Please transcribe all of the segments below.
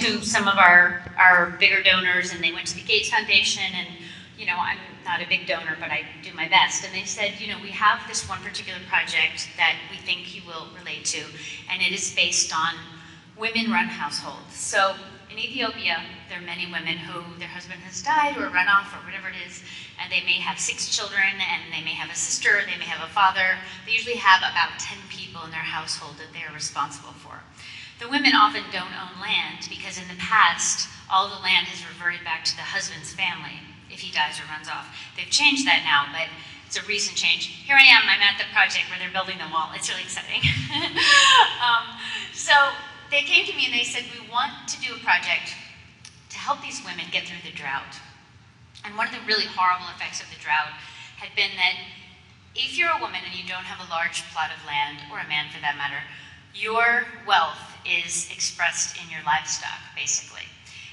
to some of our bigger donors, and they went to the Gates Foundation, and I'm not a big donor, but I do my best. And they said, we have this one particular project that we think you will relate to, and it is based on women-run households. So in Ethiopia, there are many women who their husband has died or run off or whatever it is, and they may have 6 children, and they may have a sister, they may have a father. They usually have about 10 people in their household that they are responsible for. The women often don't own land because in the past, all the land has reverted back to the husband's family if he dies or runs off. They've changed that now, but it's a recent change. Here I am, I'm at the project where they're building the wall. It's really exciting. So they came to me and they said, we want to do a project to help these women get through the drought. And one of the really horrible effects of the drought had been that if you're a woman and you don't have a large plot of land, or a man for that matter, your wealth is expressed in your livestock, basically.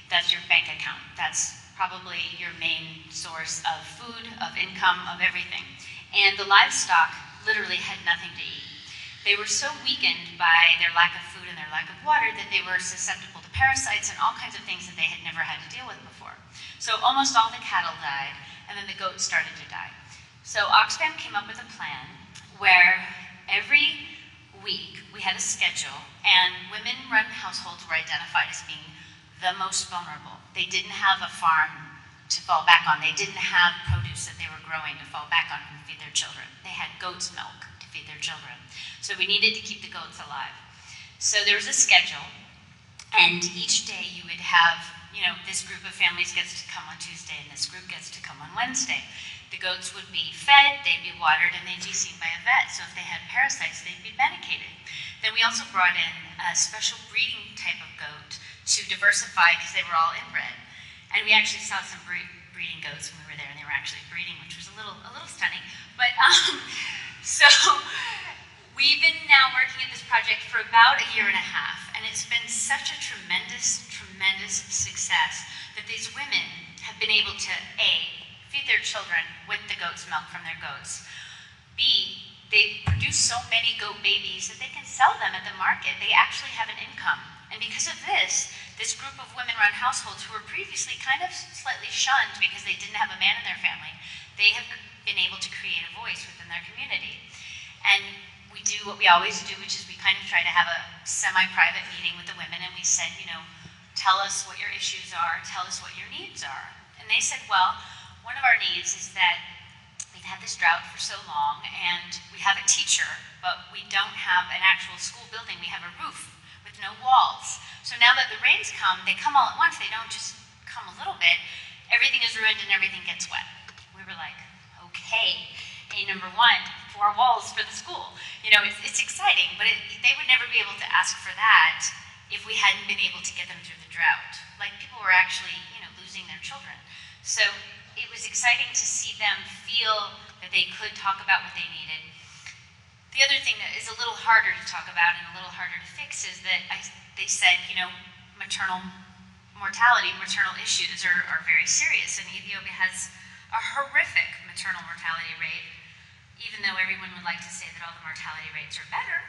That's your bank account. That's probably your main source of food, of income, of everything. And the livestock literally had nothing to eat. They were so weakened by their lack of food and their lack of water that they were susceptible to parasites and all kinds of things that they had never had to deal with before. So almost all the cattle died, and then the goats started to die. So OXFAM came up with a plan where every week we had a schedule, and women-run households were identified as being the most vulnerable. They didn't have a farm to fall back on. They didn't have produce that they were growing to fall back on and feed their children. They had goat's milk to feed their children. So we needed to keep the goats alive. So there was a schedule, and each day you would have, this group of families gets to come on Tuesday, and this group gets to come on Wednesday. The goats would be fed, they'd be watered, and they'd be seen by a vet. So if they had parasites, they'd be medicated. Then we also brought in a special breeding type of goat to diversify because they were all inbred. And we actually saw some breeding goats when we were there, and they were actually breeding, which was a little stunning. But so we've been now working at this project for about a year and a half, and it's been such a tremendous, tremendous success that these women have been able to, A, feed their children with the goat's milk from their goats. B, they produce so many goat babies that they can sell them at the market. They actually have an income. And because of this group of women-run households who were previously kind of slightly shunned because they didn't have a man in their family, they have been able to create a voice within their community. And we do what we always do, which is we kind of try to have a semi-private meeting with the women, and we said, tell us what your issues are, tell us what your needs are. And they said, well, one of our needs is that we've had this drought for so long, and we have a teacher, but we don't have an actual school building. We have a roof with no walls. So now that the rains come, they come all at once. They don't just come a little bit. Everything is ruined and everything gets wet. We were like, okay, number 1, 4 walls for the school. It's exciting, but they would never be able to ask for that if we hadn't been able to get them through the drought. Like, people were actually, losing their children. So it was exciting to see them feel that they could talk about what they needed. The other thing that is a little harder to talk about and a little harder to fix is that they said, maternal mortality, maternal issues are very serious, and Ethiopia has a horrific maternal mortality rate, even though everyone would like to say that all the mortality rates are better.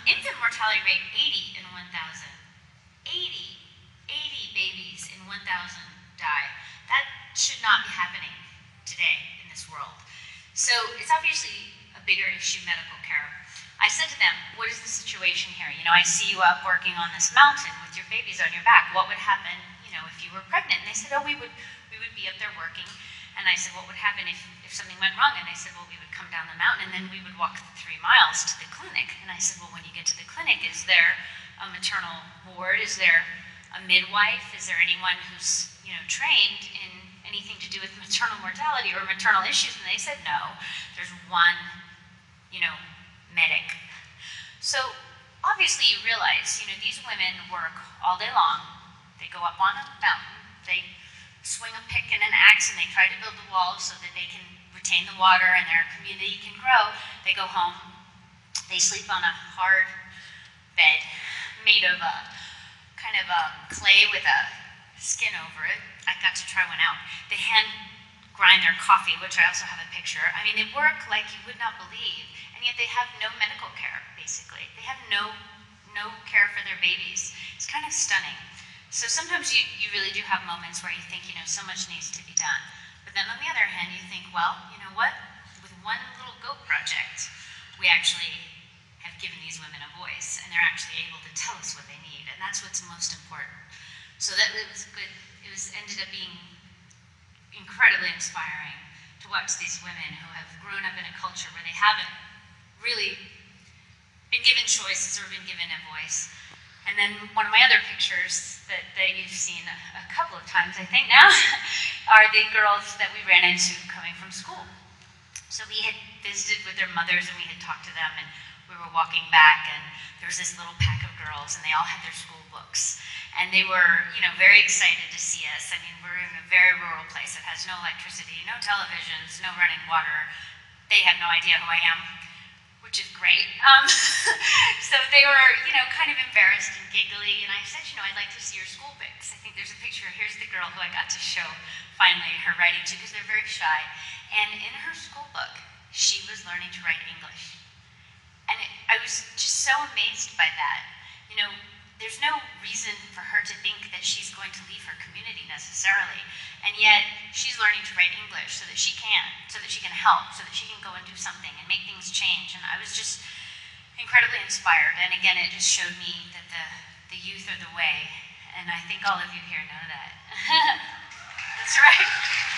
Infant mortality rate, 80 in 1,000. 80 babies in 1,000 die. That should not be happening today in this world. So it's obviously a bigger issue, medical care. I said to them, what is the situation here? I see you up working on this mountain with your babies on your back. What would happen, if you were pregnant? And they said, oh, we would be up there working. And I said, what would happen if something went wrong? And they said, well, we would come down the mountain and then we would walk the 3 miles to the clinic. And I said, well, when you get to the clinic, is there a maternal ward? Is there a midwife? Is there anyone who's, trained in anything to do with maternal mortality or maternal issues? And they said, no, there's one, medic. So obviously you realize, these women work all day long. They go up on a mountain, they swing a pick and an axe, and they try to build the walls so that they can retain the water and their community can grow. They go home, they sleep on a hard bed made of kind of clay with a skin over it. I got to try one out. They hand grind their coffee, which I also have a picture. I mean, they work like you would not believe, and yet they have no medical care, basically. They have no care for their babies. It's kind of stunning. So sometimes you really do have moments where you think, so much needs to be done. But then on the other hand, you think, well, you know what? With one little goat project, we actually have given these women a voice, and they're actually able to tell us what they need, and that's what's most important. So that it was good. Ended up being incredibly inspiring to watch these women who have grown up in a culture where they haven't really been given choices or been given a voice. And then one of my other pictures that you've seen a couple of times, I think now, are the girls that we ran into coming from school. So we had visited with their mothers and we had talked to them, and we were walking back, and there was this little pack of girls, and they all had their school books. And they were, very excited to see us. I mean, we're in a very rural place that has no electricity, no televisions, no running water. They had no idea who I am, which is great. So they were, kind of embarrassed and giggly, and I said, I'd like to see your school pics. I think there's a picture. Here's the girl who I got to show, finally, her writing to, because they're very shy. And in her school book, she was learning to write English. And I was just so amazed by that. There's no reason for her to think that she's going to leave her community necessarily, and yet she's learning to write English so that she can help, so that she can go and do something and make things change. And I was just incredibly inspired, and again, it just showed me that the youth are the way, and I think all of you here know that. That's right.